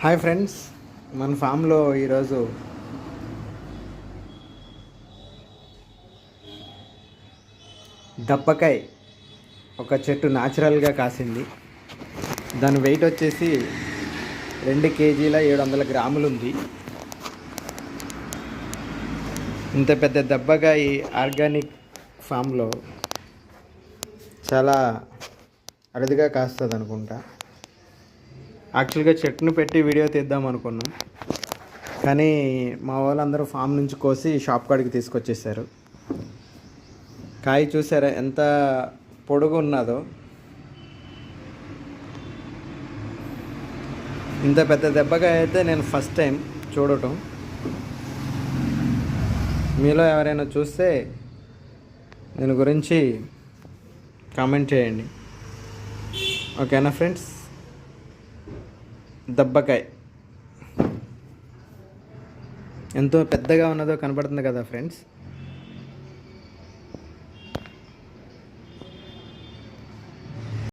Hi friends, మన ఫామ్లో ఈరోజు దప్పకాయ ఒక చెట్టు న్యాచురల్గా కాసింది. దాని వెయిట్ వచ్చేసి 2 కేజీల 700 గ్రాములు ఉంది. ఇంత పెద్ద దబ్బకాయ ఆర్గానిక్ ఫామ్లో చాలా అరుదుగా కాస్తుంది అనుకుంటా. యాక్చువల్గా చెట్టును పెట్టి వీడియో తీద్దాం అనుకున్నాం, కానీ మా వాళ్ళందరూ ఫామ్ నుంచి కోసి షాప్ కాడికి తీసుకొచ్చేసారు. కాయ చూసారా ఎంత పొడుగు ఉన్నదో. ఇంత పెద్ద దెబ్బకాయ అయితే నేను ఫస్ట్ టైం చూడటం. మీలో ఎవరైనా చూస్తే దీని గురించి కామెంట్ చేయండి. ఓకేనా ఫ్రెండ్స్? దబ్బకాయ ఎంతో పెద్దగా ఉన్నదో కనపడుతుంది కదా ఫ్రెండ్స్.